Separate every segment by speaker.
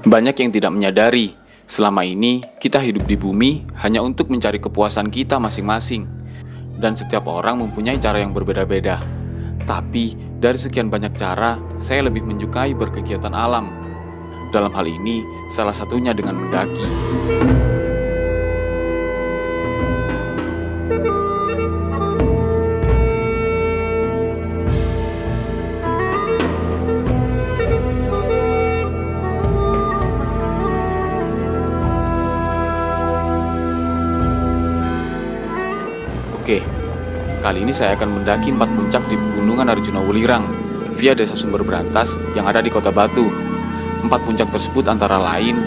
Speaker 1: Banyak yang tidak menyadari, selama ini kita hidup di bumi hanya untuk mencari kepuasan kita masing-masing. Dan setiap orang mempunyai cara yang berbeda-beda. Tapi, dari sekian banyak cara, saya lebih menyukai berkegiatan alam. Dalam hal ini, salah satunya dengan mendaki. Oke, kali ini saya akan mendaki 4 puncak di Pegunungan Arjuna Wulirang via Desa Sumber Brantas yang ada di Kota Batu. 4 puncak tersebut antara lain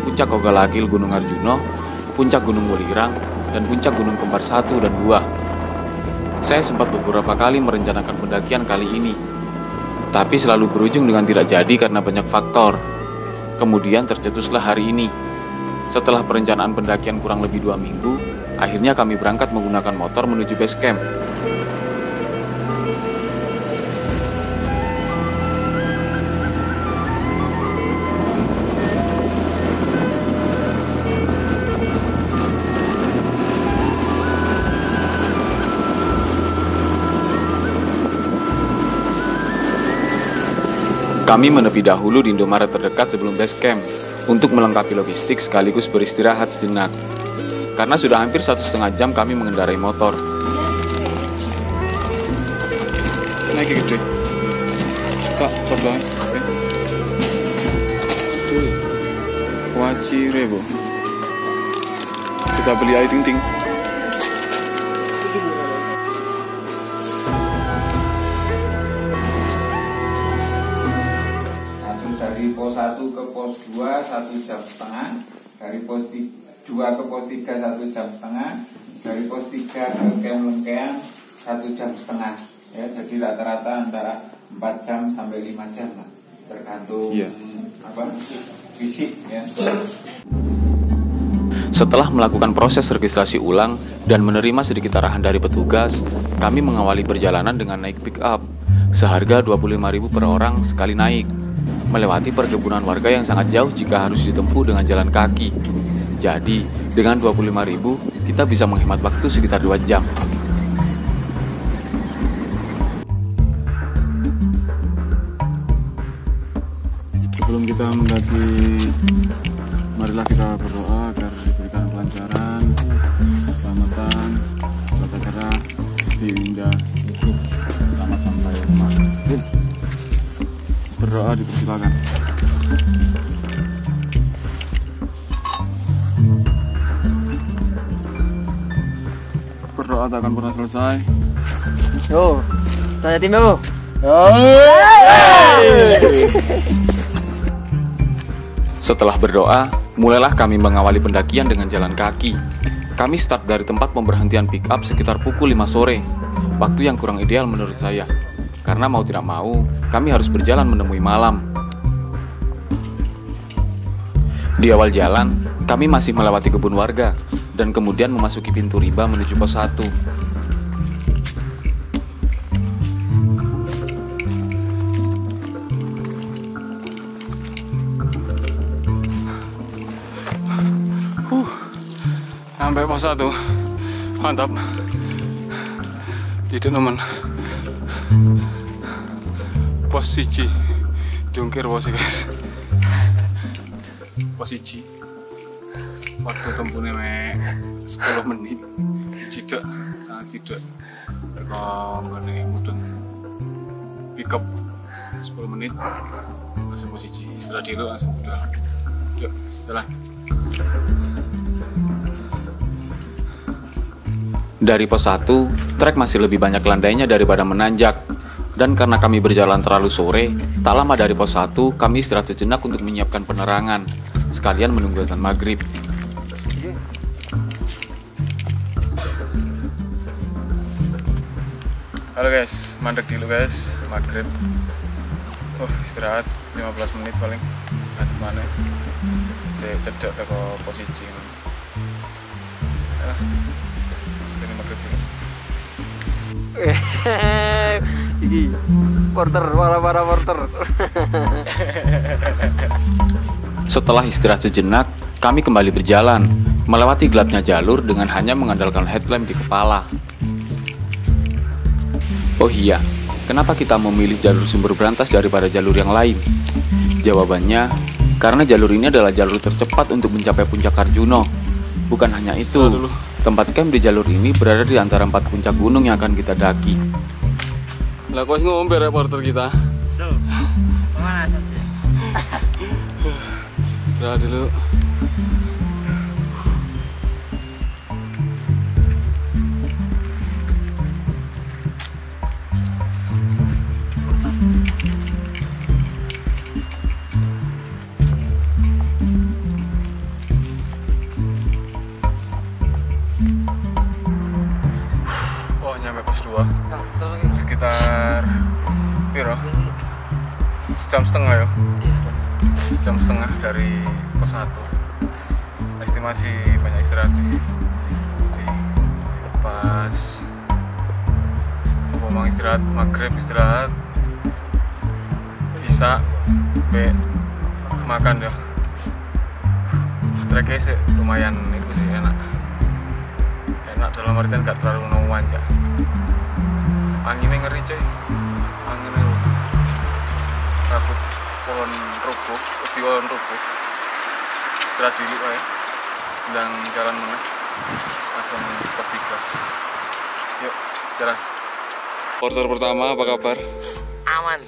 Speaker 1: Puncak Kogalagil Gunung Arjuna, Puncak Gunung Wulirang, dan Puncak Gunung Kembar 1 dan 2. Saya sempat beberapa kali merencanakan pendakian kali ini, tapi selalu berujung dengan tidak jadi karena banyak faktor. Kemudian tercetuslah hari ini. Setelah perencanaan pendakian kurang lebih 2 minggu, akhirnya kami berangkat menggunakan motor menuju base camp. Kami menepi dahulu di Indomaret terdekat sebelum base camp untuk melengkapi logistik sekaligus beristirahat sejenak. Karena sudah hampir 1,5 jam kami mengendarai motor. Naik gede. Kak, coba. Wajire, Bu. Kita beli air ting-ting.
Speaker 2: Dari pos 1 ke pos 2 1,5 jam. Dari pos 2 ke pos 3 1,5 jam. Dari pos 3 ke camp Lengkean 1,5 jam. Ya, jadi rata-rata antara 4 jam sampai 5 jam lah, tergantung fisik ya.
Speaker 1: Setelah melakukan proses registrasi ulang dan menerima sedikit arahan dari petugas, kami mengawali perjalanan dengan naik pick up seharga 25.000 per orang sekali naik, melewati perkebunan warga yang sangat jauh jika harus ditempuh dengan jalan kaki. Jadi, dengan 25.000, kita bisa menghemat waktu sekitar 2 jam.
Speaker 3: Sebelum kita mendaki, marilah kita berdoa agar diberikan kelancaran, keselamatan, cuaca cerah, view indah, selamat sampai rumah. Berdoa dipersilakan. Berdoa tak akan pernah selesai.
Speaker 4: Yo, saya tim yo.
Speaker 1: Setelah berdoa, mulailah kami mengawali pendakian dengan jalan kaki. Kami start dari tempat pemberhentian pick up sekitar pukul 5 sore, waktu yang kurang ideal menurut saya. Karena mau tidak mau, kami harus berjalan menemui malam. Di awal jalan, kami masih melewati kebun warga, dan kemudian memasuki pintu riba menuju pos 1.
Speaker 3: Sampai pos 1. Mantap. Tidak teman. Pos 1 jungkir bos guys. Pos 1 waktu tempuhnya 10 menit. Tidak, sangat tidak. Teko ngene mudun pick up 10 menit langsung pos 1. Setelah dulu langsung udah. Yuk, jalan.
Speaker 1: Dari pos 1, trek masih lebih banyak landainya daripada menanjak. Dan karena kami berjalan terlalu sore, tak lama dari pos 1, kami istirahat sejenak untuk menyiapkan penerangan, sekalian menunggu azan maghrib.
Speaker 3: Halo guys, mandek dulu guys, maghrib. Istirahat 15 menit paling. Ngadep mana? Saya cedek ke posisi. Jadi maghrib dulu.
Speaker 4: Ini porter, para porter.
Speaker 1: Setelah istirahat sejenak, kami kembali berjalan, melewati gelapnya jalur dengan hanya mengandalkan headlamp di kepala. Oh iya, kenapa kita memilih jalur Sumber Berantas daripada jalur yang lain? Jawabannya, karena jalur ini adalah jalur tercepat untuk mencapai puncak Arjuna. Bukan hanya itu, tempat camp di jalur ini berada di antara 4 puncak gunung yang akan kita daki.
Speaker 3: Lah kok ngombe reporter kita.
Speaker 4: Tuh. Kemana saja?
Speaker 3: Istirahat dulu. Oh, nyampe pos 2. Sekitar piro? Sejam setengah ya? Sejam setengah dari pos 1. Estimasi banyak istirahat sih. Jadi pas mau istirahat, maghrib istirahat, isya makan ya. Treknya sih lumayan itu sih, enak dalam artian gak terlalu wanjak. Anginnya ngeri coy, anginnya takut pohon rubuh, istirahat dulu ya, dan jalan mana langsung pos 3. Yuk jalan. Porter pertama, apa kabar?
Speaker 4: Aman.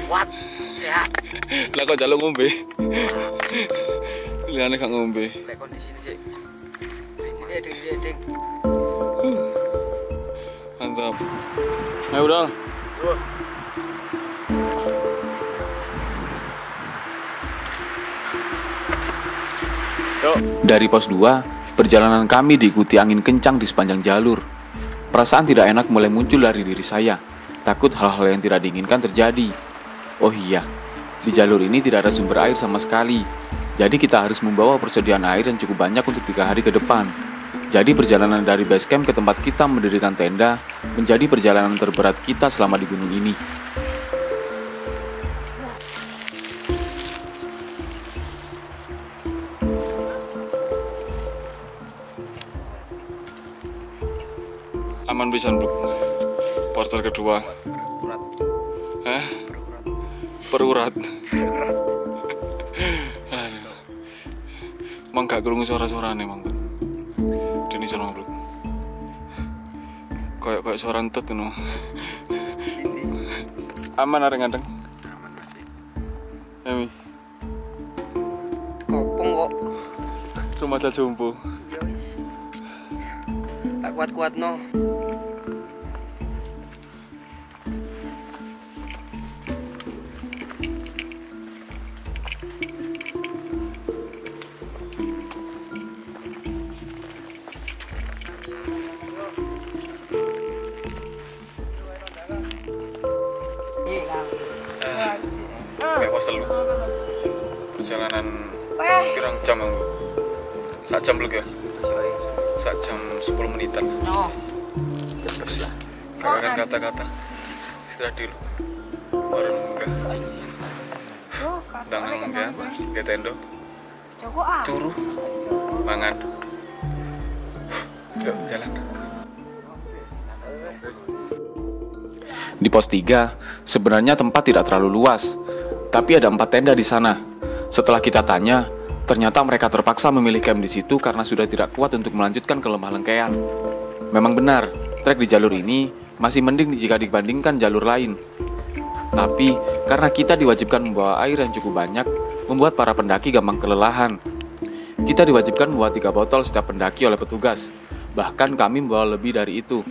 Speaker 4: Kuat, sehat.
Speaker 3: Lah kok jaluk ngombe? Liane gak ngombe.
Speaker 4: Kayak kondisi ini sih. Ding.
Speaker 3: Mantap. Ayo udah.
Speaker 4: Yuk.
Speaker 1: Dari pos 2, perjalanan kami diikuti angin kencang di sepanjang jalur. Perasaan tidak enak mulai muncul dari diri saya. Takut hal-hal yang tidak diinginkan terjadi. Oh iya, di jalur ini tidak ada sumber air sama sekali. Jadi kita harus membawa persediaan air yang cukup banyak untuk 3 hari ke depan. Jadi perjalanan dari base camp ke tempat kita mendirikan tenda menjadi perjalanan terberat kita selama di gunung ini.
Speaker 3: Aman bisa bro. Porter kedua. Perurat. Emang gak kerungu suara-suaranya emang. Dini sono bro. Kayak suara entet no. Aman areng ngandeng.
Speaker 4: Aman masih.
Speaker 3: Emi.
Speaker 4: Kopong kok.
Speaker 3: Rumah jumbo.
Speaker 4: Ya wis. Tak kuat-kuat no.
Speaker 3: Kayak pos telu. Perjalanan pirang jam bu? 1 jam belum ya? 1 jam 10 menitan.
Speaker 4: No.
Speaker 3: Terus kakak kata-kata istirahat dulu. Baru enggak. Ndang nang mungkin ke tendo. Turu. Mangan. Yuk jalan.
Speaker 1: Di pos 3, sebenarnya tempat tidak terlalu luas, tapi ada 4 tenda di sana. Setelah kita tanya, ternyata mereka terpaksa memilih camp di situ karena sudah tidak kuat untuk melanjutkan ke Lembah Lengkean. Memang benar, trek di jalur ini masih mending jika dibandingkan jalur lain. Tapi, karena kita diwajibkan membawa air yang cukup banyak, membuat para pendaki gampang kelelahan. Kita diwajibkan membawa 3 botol setiap pendaki oleh petugas. Bahkan kami membawa lebih dari itu.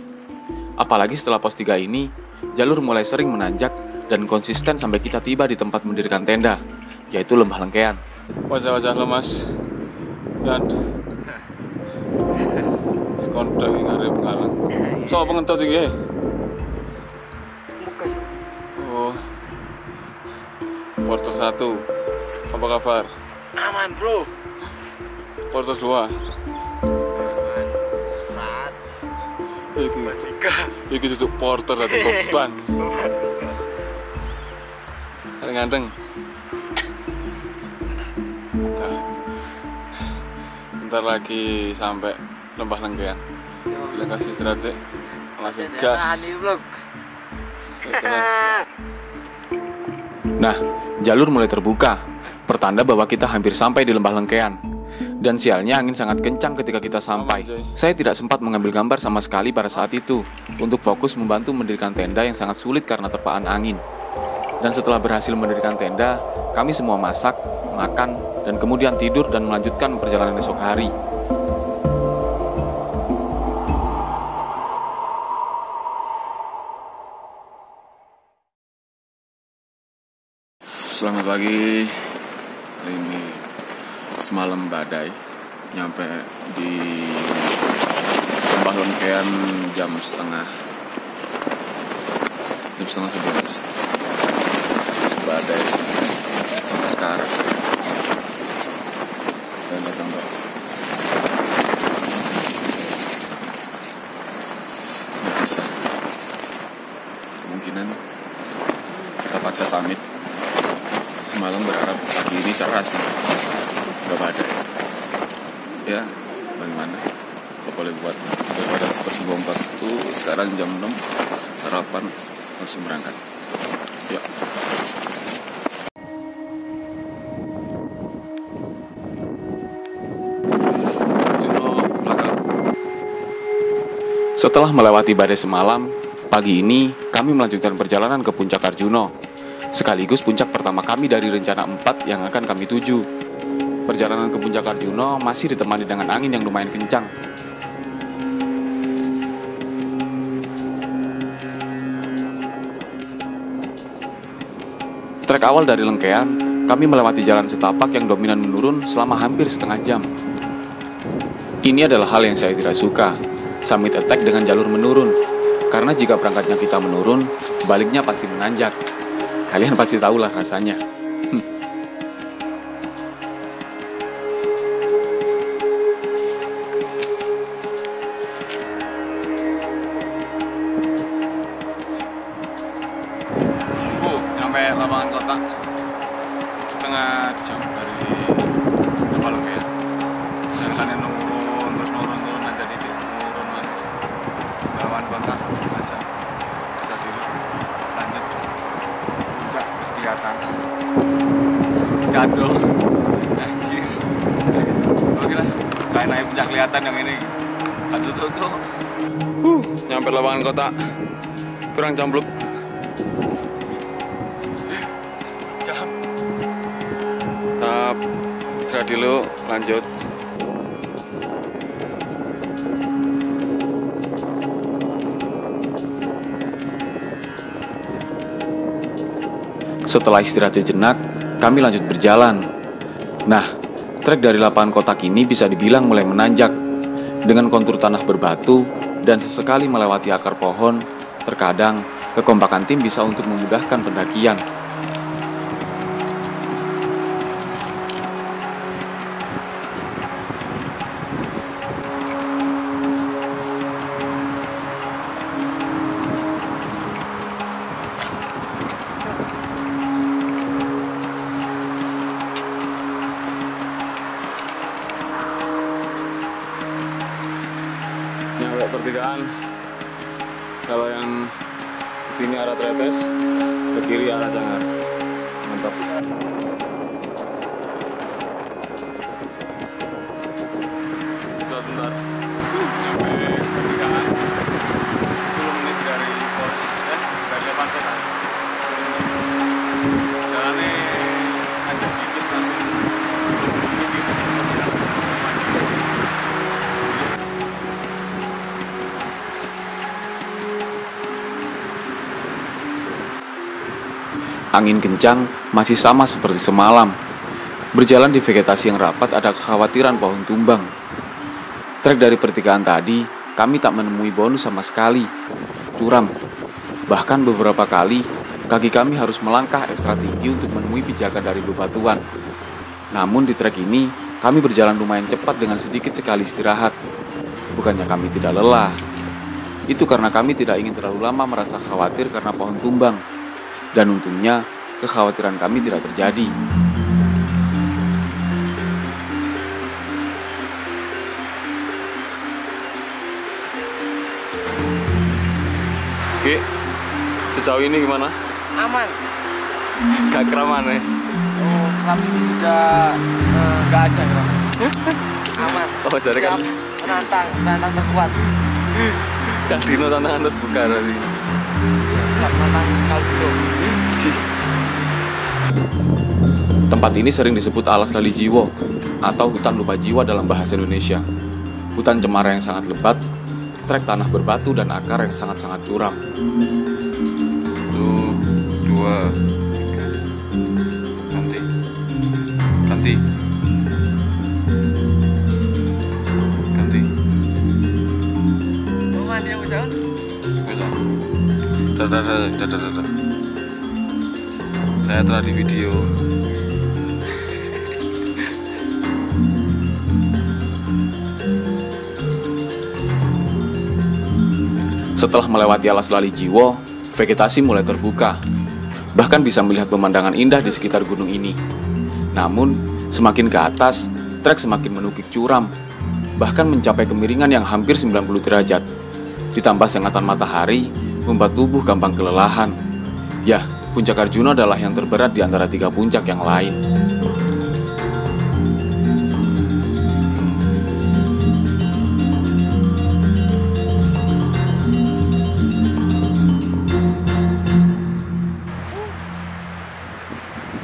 Speaker 1: Apalagi setelah pos 3 ini, jalur mulai sering menanjak dan konsisten sampai kita tiba di tempat mendirikan tenda, yaitu Lembah Lengkean.
Speaker 3: Wajah-wajah lemas dan kontak yang ada penghalang. So pengentot iki. Oh. Porter 1. Apa kabar?
Speaker 4: Aman bro.
Speaker 3: Porter 2. Iki duduk porter atau beban. Ada nganteng. Bentar lagi sampai Lembah Lengkean. Bilang kasih istirahat sih. Langsung gas.
Speaker 1: Nah, jalur mulai terbuka, pertanda bahwa kita hampir sampai di Lembah Lengkean. Dan sialnya angin sangat kencang ketika kita sampai. Saya tidak sempat mengambil gambar sama sekali pada saat itu, untuk fokus membantu mendirikan tenda yang sangat sulit karena terpaan angin. Dan setelah berhasil mendirikan tenda, kami semua masak, makan, dan kemudian tidur dan melanjutkan perjalanan esok hari.
Speaker 3: Selamat pagi. Hari ini semalam badai. Nyampe di Lembah Lengkean jam setengah 11. Badai sampai sekarang. Dan nggak sampai. Nggak bisa. Kemungkinan kita paksa summit. Semalam berharap pagi ini cerah sih, nggak badai. Ya, bagaimana? Kalau boleh buat daripada seperti bombat itu sekarang jam 6 sarapan langsung berangkat. Yuk.
Speaker 1: Setelah melewati badai semalam, pagi ini kami melanjutkan perjalanan ke Puncak Arjuno, sekaligus puncak pertama kami dari rencana 4 yang akan kami tuju. Perjalanan ke Puncak Arjuno masih ditemani dengan angin yang lumayan kencang. Trek awal dari Lengkean, kami melewati jalan setapak yang dominan menurun selama hampir setengah jam. Ini adalah hal yang saya tidak suka, summit attack dengan jalur menurun. Karena jika berangkatnya kita menurun, baliknya pasti menanjak. Kalian pasti tahulah rasanya.
Speaker 3: Nyampe lapangan kota setengah jam dari Lembah Lengkean. Dan kalian nurun aja di nurun mana. Lapangan kota setengah jam. Bisa dulu lanjut. Terus kelihatan jatuh anjir. Oke lah, kayak naik puncak kelihatan yang ini. Satu tuh. Nyampe lapangan kota kurang cambluk. Jam. Tahap istirahat dulu, lanjut.
Speaker 1: Setelah istirahat sejenak, kami lanjut berjalan. Nah, trek dari lapangan kotak ini bisa dibilang mulai menanjak, dengan kontur tanah berbatu dan sesekali melewati akar pohon. Terkadang, kekompakan tim bisa untuk memudahkan pendakian.
Speaker 3: Nyampe pertigaan. Kalau yang sini arah Tretes, ke kiri arah Cangar. Mantap. Sebentar. Nyampe pertigaan. 10 menit dari pos dari depan kota. 10 menit. Jalannya agak dikit langsung 10 menit langsung pertigaan.
Speaker 1: Angin kencang masih sama seperti semalam. Berjalan di vegetasi yang rapat ada kekhawatiran pohon tumbang. Trek dari pertigaan tadi, kami tak menemui bonus sama sekali. Curam. Bahkan beberapa kali, kaki kami harus melangkah ekstra tinggi untuk menemui pijakan dari bebatuan. Namun di trek ini, kami berjalan lumayan cepat dengan sedikit sekali istirahat. Bukannya kami tidak lelah. Itu karena kami tidak ingin terlalu lama merasa khawatir karena pohon tumbang. Dan untungnya, kekhawatiran kami tidak terjadi.
Speaker 3: Ki, sejauh ini gimana?
Speaker 4: Aman.
Speaker 3: Gak keraman ya?
Speaker 4: Oh, kami sudah nggak ada ya. Aman.
Speaker 3: Oh, jadi kan
Speaker 4: Penantang terkuat.
Speaker 3: Kak Dino tantangan terbuka tadi.
Speaker 4: Siap menantang Kaldino.
Speaker 1: Tempat ini sering disebut Alas Lali Jiwo atau hutan lupa jiwa dalam bahasa Indonesia. Hutan cemara yang sangat lebat, trek tanah berbatu dan akar yang sangat-sangat curam.
Speaker 3: 1, 2, 3. Ganti.
Speaker 4: Mana yang bisa?
Speaker 3: Dadah. Saya telah di video.
Speaker 1: Setelah melewati Alas Lali Jiwo, vegetasi mulai terbuka. Bahkan bisa melihat pemandangan indah di sekitar gunung ini. Namun, semakin ke atas, trek semakin menukik curam, bahkan mencapai kemiringan yang hampir 90 derajat. Ditambah sengatan matahari, membuat tubuh gampang kelelahan. Ya, puncak Arjuna adalah yang terberat di antara 3 puncak yang lain.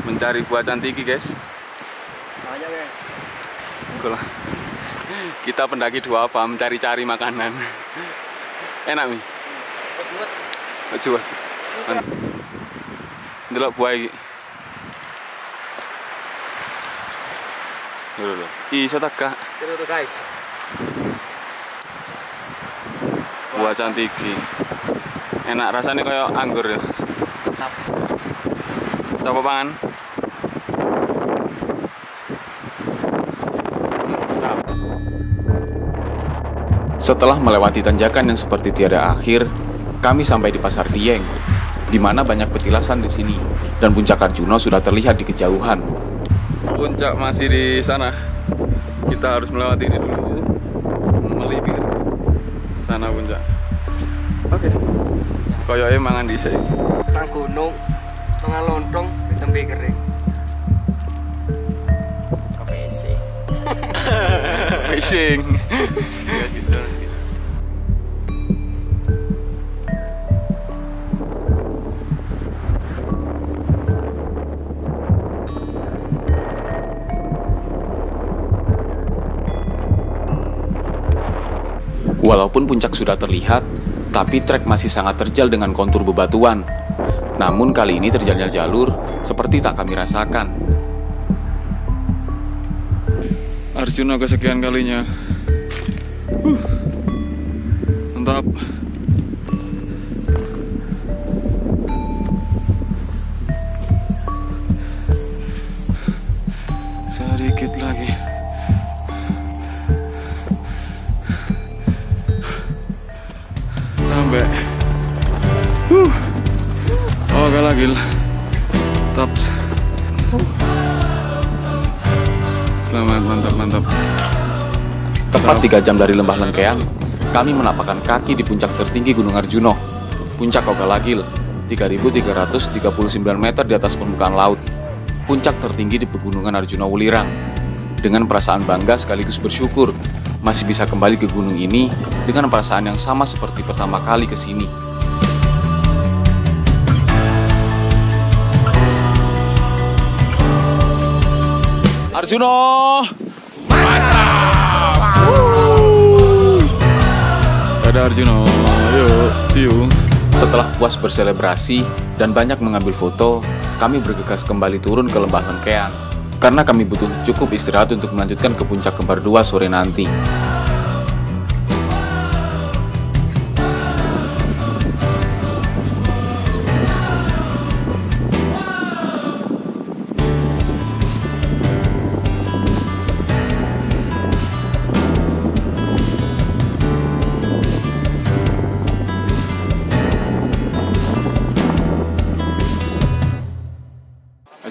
Speaker 3: Mencari buah cantiki, guys.
Speaker 4: Banyak guys.
Speaker 3: Kita pendaki 2 apa mencari-cari makanan. Enak mi. Coba. Delok buah iki. Lho. Iso tak Kak?
Speaker 4: Terus tuh guys.
Speaker 3: Buah cantiki. Enak rasanya kayak anggur ya.
Speaker 4: Mantap.
Speaker 3: Coba pangan.
Speaker 1: Setelah melewati tanjakan yang seperti tiada akhir, kami sampai di Pasar Dieng, di mana banyak petilasan di sini, dan puncak Arjuna sudah terlihat di kejauhan.
Speaker 3: Puncak masih di sana. Kita harus melewati ini dulu. Melipir sana puncak. Oke. Koyoke mangan dhisik.
Speaker 4: Nang gunung, mangan lontong, ditembe kering. Kepese.
Speaker 3: Fishing.
Speaker 1: Walaupun puncak sudah terlihat, tapi trek masih sangat terjal dengan kontur bebatuan. Namun kali ini terjalnya jalur seperti tak kami rasakan.
Speaker 3: Arjuna kesekian kalinya. Mantap. Sedikit lagi. Sampai. Oh, gak lagi. Top. Selamat, mantap.
Speaker 1: Tepat 3 jam dari Lembah Lengkean, kami menapakkan kaki di puncak tertinggi Gunung Arjuna, Puncak Ogalagil, 3.339 meter di atas permukaan laut, puncak tertinggi di Pegunungan Arjuna Wulirang. Dengan perasaan bangga sekaligus bersyukur, masih bisa kembali ke gunung ini dengan perasaan yang sama seperti pertama kali ke sini. Arjuna!
Speaker 3: Ada Arjuna, yuk, see you.
Speaker 1: Setelah puas berselebrasi dan banyak mengambil foto, kami bergegas kembali turun ke Lembah Lengkean karena kami butuh cukup istirahat untuk melanjutkan ke puncak kembar 2 sore nanti.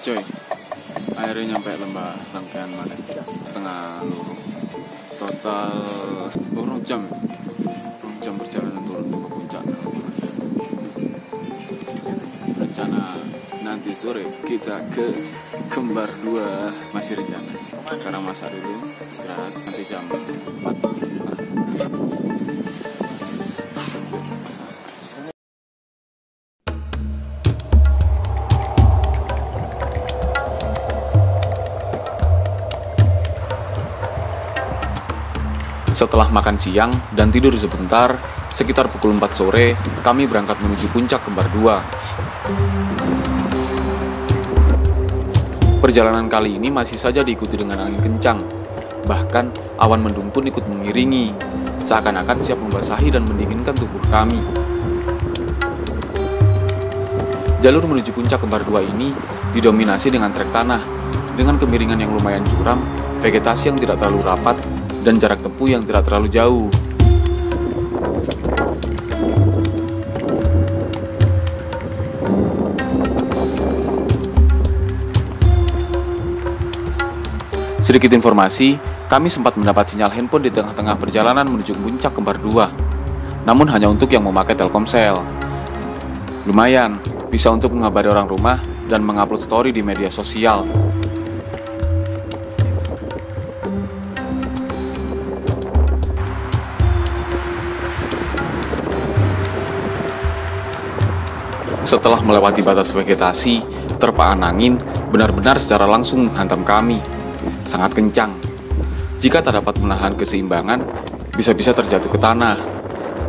Speaker 3: Coy, akhirnya nyampe Lembah Lengkean mana? Setengah loro. Total 2 jam perjalanan turun ke puncak.
Speaker 1: nanti sore kita ke Kembar 2, masih rencana. Sekarang masak dulu, istirahat, nanti jam 4. Setelah makan siang dan tidur sebentar, sekitar pukul 4 sore, kami berangkat menuju puncak Kembar 2. Perjalanan kali ini masih saja diikuti dengan angin kencang. Bahkan, awan mendung pun ikut mengiringi, seakan-akan siap membasahi dan mendinginkan tubuh kami. Jalur menuju puncak Kembar 2 ini didominasi dengan trek tanah, dengan kemiringan yang lumayan curam, vegetasi yang tidak terlalu rapat, dan jarak tempuh yang tidak terlalu jauh. Sedikit informasi, kami sempat mendapat sinyal handphone di tengah-tengah perjalanan menuju puncak Kembar 2. Namun hanya untuk yang memakai Telkomsel. Lumayan, bisa untuk mengabari orang rumah dan mengupload story di media sosial. Setelah melewati batas vegetasi, terpaan angin benar-benar secara langsung menghantam kami. Sangat kencang. Jika tak dapat menahan keseimbangan, bisa-bisa terjatuh ke tanah.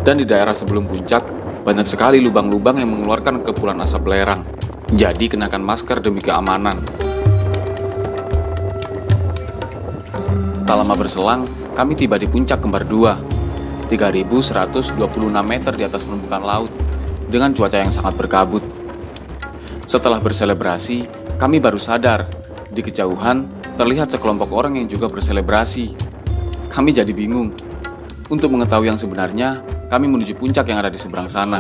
Speaker 1: Dan di daerah sebelum puncak, banyak sekali lubang-lubang yang mengeluarkan kepulan asap belerang. Jadi kenakan masker demi keamanan. Tak lama berselang, kami tiba di puncak Kembar 2, 3.126 meter di atas permukaan laut, dengan cuaca yang sangat berkabut. Setelah berselebrasi, kami baru sadar, di kejauhan terlihat sekelompok orang yang juga berselebrasi. Kami jadi bingung. Untuk mengetahui yang sebenarnya, kami menuju puncak yang ada di seberang sana.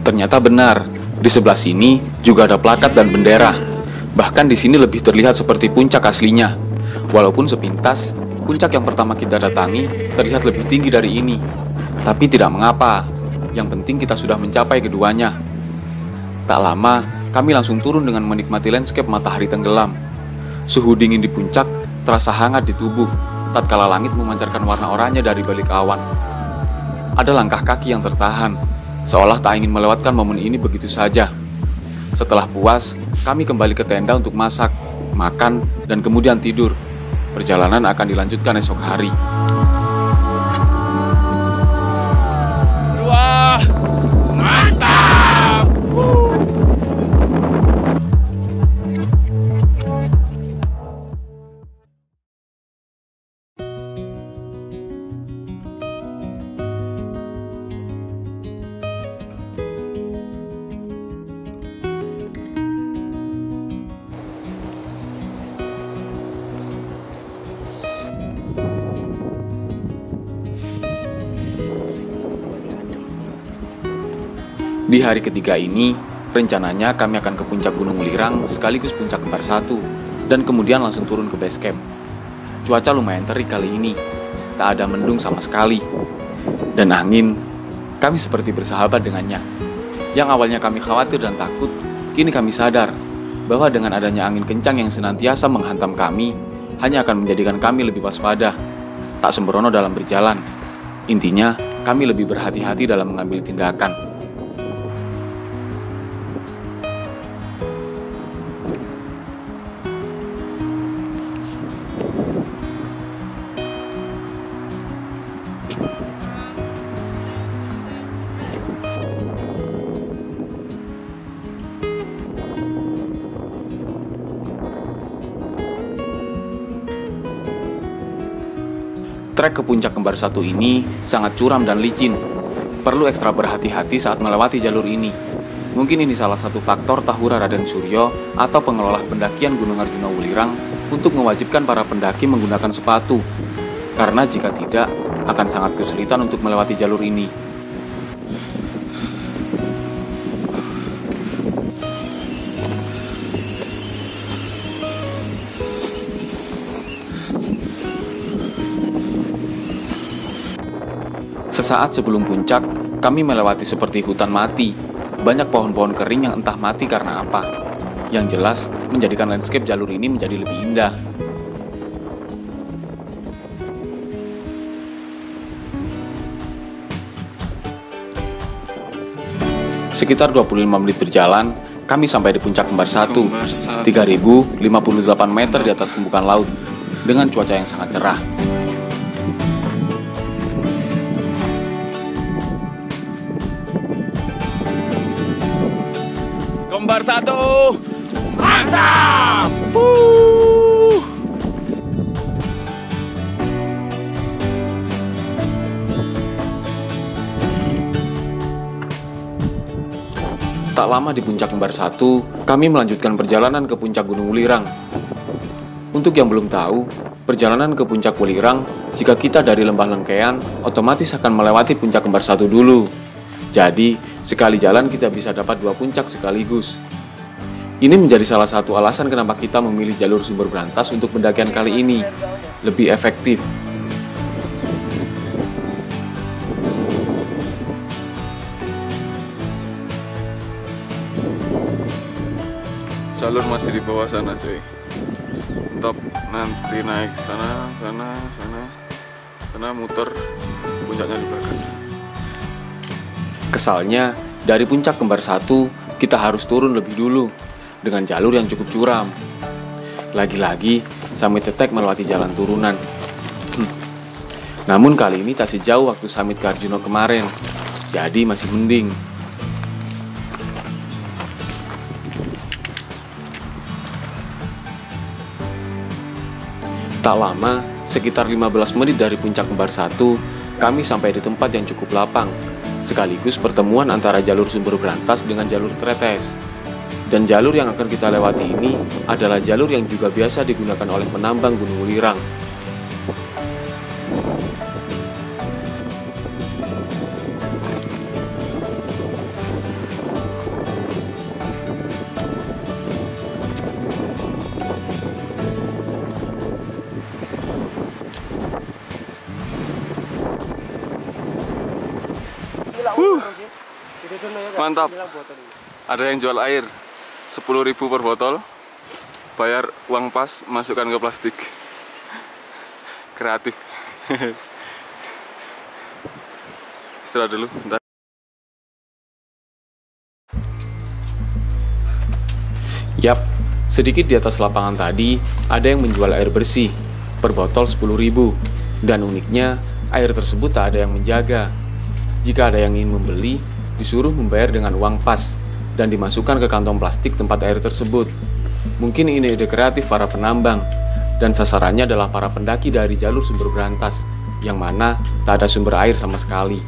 Speaker 1: Ternyata benar. Di sebelah sini juga ada plakat dan bendera. Bahkan di sini lebih terlihat seperti puncak aslinya. Walaupun sepintas, puncak yang pertama kita datangi terlihat lebih tinggi dari ini. Tapi tidak mengapa, yang penting kita sudah mencapai keduanya. Tak lama, kami langsung turun dengan menikmati landscape matahari tenggelam. Suhu dingin di puncak terasa hangat di tubuh, tatkala langit memancarkan warna oranye dari balik awan. Ada langkah kaki yang tertahan, seolah tak ingin melewatkan momen ini begitu saja. Setelah puas, kami kembali ke tenda untuk masak, makan, dan kemudian tidur. Perjalanan akan dilanjutkan esok hari.
Speaker 3: Wah, mantap!
Speaker 1: Di hari ketiga ini, rencananya kami akan ke puncak Gunung Welirang sekaligus puncak Kembar 1, dan kemudian langsung turun ke base camp. Cuaca lumayan terik kali ini, tak ada mendung sama sekali. Dan angin, kami seperti bersahabat dengannya. Yang awalnya kami khawatir dan takut, kini kami sadar bahwa dengan adanya angin kencang yang senantiasa menghantam kami, hanya akan menjadikan kami lebih waspada, tak sembrono dalam berjalan. Intinya, kami lebih berhati-hati dalam mengambil tindakan. Trek ke puncak Kembar 1 ini sangat curam dan licin. Perlu ekstra berhati-hati saat melewati jalur ini. Mungkin ini salah satu faktor tahura Raden Suryo atau pengelola pendakian Gunung Arjuna Welirang untuk mewajibkan para pendaki menggunakan sepatu. Karena jika tidak, akan sangat kesulitan untuk melewati jalur ini. Sesaat sebelum puncak, kami melewati seperti hutan mati. Banyak pohon-pohon kering yang entah mati karena apa. Yang jelas, menjadikan landscape jalur ini menjadi lebih indah. Sekitar 25 menit berjalan, kami sampai di puncak Kembar 1, 3058 meter di atas permukaan laut, dengan cuaca yang sangat cerah. Kembar 1, mantap! Tak lama di puncak Kembar 1, kami melanjutkan perjalanan ke puncak Gunung Wulirang. Untuk yang belum tahu, perjalanan ke puncak Wulirang, jika kita dari Lembah Lengkean, otomatis akan melewati puncak Kembar 1 dulu. Jadi, sekali jalan kita bisa dapat 2 puncak sekaligus. Ini menjadi salah satu alasan kenapa kita memilih jalur sumber berantas untuk pendakian kali ini. Lebih efektif.
Speaker 3: Jalur masih di bawah sana cuy. Top nanti naik sana muter, puncaknya di belakang.
Speaker 1: Kesalnya, dari puncak Kembar 1, kita harus turun lebih dulu dengan jalur yang cukup curam. Lagi-lagi, Summit Attack melewati jalan turunan. Namun kali ini tak sejauh waktu Summit ke Arjuna kemarin, jadi masih mending. Tak lama, sekitar 15 menit dari puncak Kembar 1, kami sampai di tempat yang cukup lapang, sekaligus pertemuan antara jalur sumber berantas dengan jalur tretes. Dan jalur yang akan kita lewati ini adalah jalur yang juga biasa digunakan oleh penambang Gunung Wulirang.
Speaker 3: Mantap. Ada yang jual air 10.000 per botol. Bayar uang pas, masukkan ke plastik. Kreatif. Istirahat dulu, bentar.
Speaker 1: Yap, sedikit di atas lapangan tadi ada yang menjual air bersih per botol 10.000. Dan uniknya, air tersebut tak ada yang menjaga. Jika ada yang ingin membeli, disuruh membayar dengan uang pas dan dimasukkan ke kantong plastik tempat air tersebut. Mungkin ini ide kreatif para penambang, dan sasarannya adalah para pendaki dari jalur sumber berantas, yang mana tak ada sumber air sama sekali.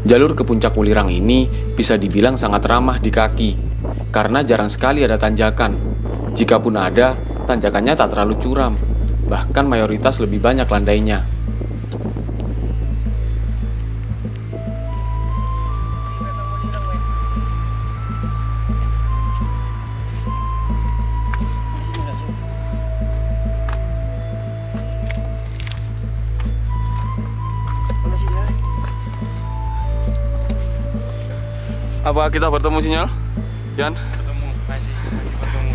Speaker 1: Jalur ke puncak Wulirang ini bisa dibilang sangat ramah di kaki, karena jarang sekali ada tanjakan. Jikapun ada, tanjakannya tak terlalu curam, bahkan mayoritas lebih banyak landainya.
Speaker 3: Apa kita bertemu sinyal? Yan?
Speaker 4: Bertemu, masih bertemu.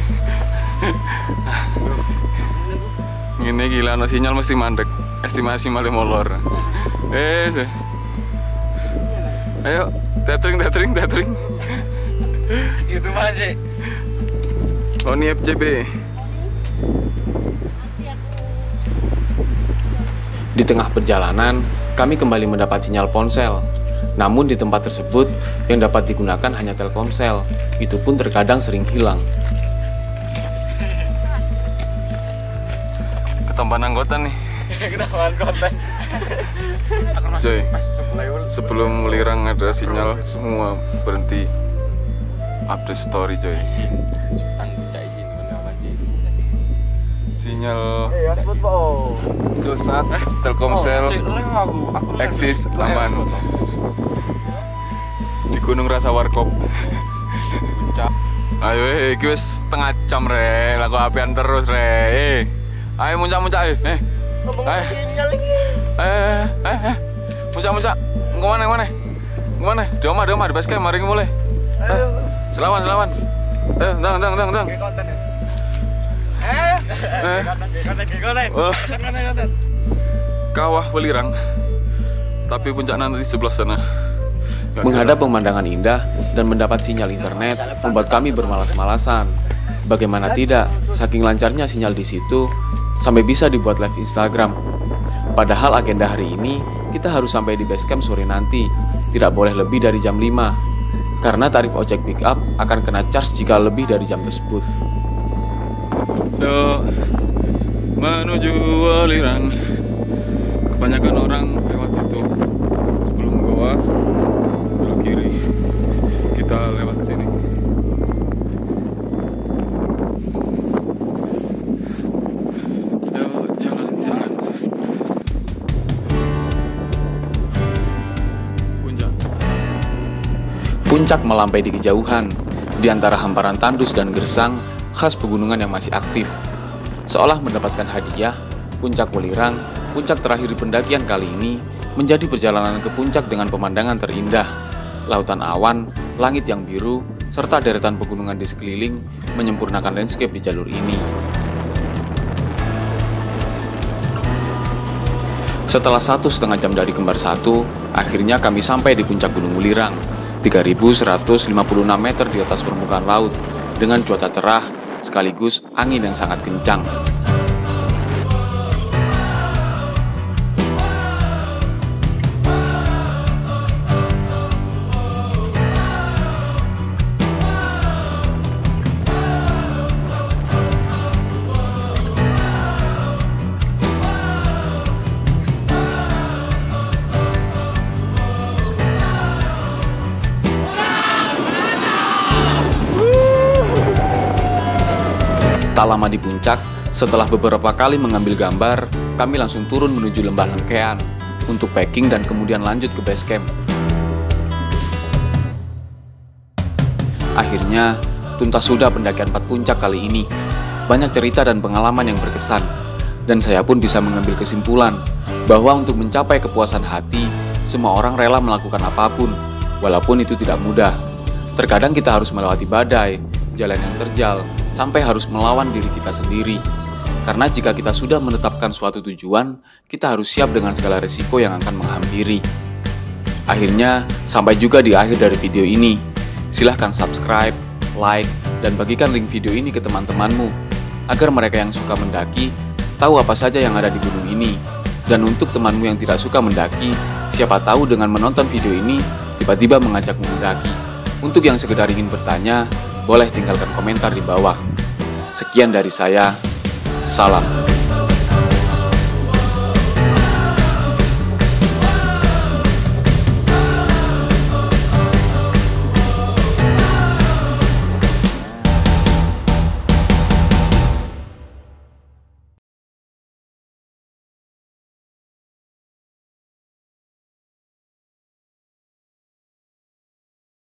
Speaker 3: Ini gila, no sinyal mesti mandek. Estimasi malah molor. Ayo, tethering.
Speaker 4: Itu mana sih?
Speaker 3: Oni FJB.
Speaker 1: Di tengah perjalanan, kami kembali mendapat sinyal ponsel. Namun di tempat tersebut yang dapat digunakan hanya Telkomsel. Itu pun terkadang sering hilang.
Speaker 3: Ketambahan anggota nih.
Speaker 4: Ketambahan konten.
Speaker 3: Coy, sebelum Wulirang ada sinyal, semua berhenti update story coy. Sinyal Indosat, Telkomsel, eksis aman di Gunung Rasa Warkop. Ayo, iki wis setengah jam re, laku apian terus re. Ayo muncak-muncak ayo. Muncak-muncak. Kemana? Di omah di base camp, mari mulai. Selawan. Dang. Kawah Welirang, tapi puncak nanti di sebelah sana.
Speaker 1: Menghadap pemandangan indah dan mendapat sinyal internet membuat kami bermalas-malasan. Bagaimana tidak, saking lancarnya sinyal di situ sampai bisa dibuat live Instagram. Padahal agenda hari ini kita harus sampai di base camp sore nanti, tidak boleh lebih dari jam 5. Karena tarif ojek pick up akan kena charge jika lebih dari jam tersebut.
Speaker 3: Yuk, menuju Welirang. Kebanyakan orang lewat situ. Sebelum goa, belok kiri. Kita lewat sini. Yuk, jalan.
Speaker 1: Puncak melampai di kejauhan, di antara hamparan tandus dan gersang khas pegunungan yang masih aktif. Seolah mendapatkan hadiah, Puncak Welirang, puncak terakhir di pendakian kali ini, menjadi perjalanan ke puncak dengan pemandangan terindah. Lautan awan, langit yang biru, serta deretan pegunungan di sekeliling menyempurnakan landscape di jalur ini. Setelah 1,5 jam dari Kembar 1, akhirnya kami sampai di puncak Gunung Welirang, 3.156 meter di atas permukaan laut, dengan cuaca cerah sekaligus angin yang sangat kencang. Tak lama di puncak, setelah beberapa kali mengambil gambar, kami langsung turun menuju lembah Lengkean untuk packing dan kemudian lanjut ke base camp. Akhirnya, tuntas sudah pendakian 4 puncak kali ini. Banyak cerita dan pengalaman yang berkesan, dan saya pun bisa mengambil kesimpulan bahwa untuk mencapai kepuasan hati, semua orang rela melakukan apapun, walaupun itu tidak mudah. Terkadang kita harus melewati badai, jalan yang terjal, sampai harus melawan diri kita sendiri. Karena jika kita sudah menetapkan suatu tujuan, kita harus siap dengan segala risiko yang akan menghampiri. Akhirnya, sampai juga di akhir dari video ini. Silahkan subscribe, like, dan bagikan link video ini ke teman-temanmu, agar mereka yang suka mendaki, tahu apa saja yang ada di gunung ini. Dan untuk temanmu yang tidak suka mendaki, siapa tahu dengan menonton video ini, tiba-tiba mengajakmu mendaki. Untuk yang sekedar ingin bertanya, boleh tinggalkan komentar di bawah. Sekian dari saya, salam.